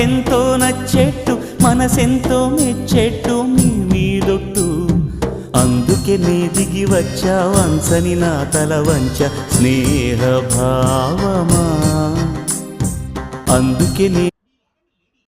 మాకెంతో నచ్చేట్టు మనసెంతో మెచ్చేట్టు మీ మీదొట్టు అందుకే నే దిగి వచ్చా వంచని నా తల వంచ స్నేహ భావమా అందుకే నే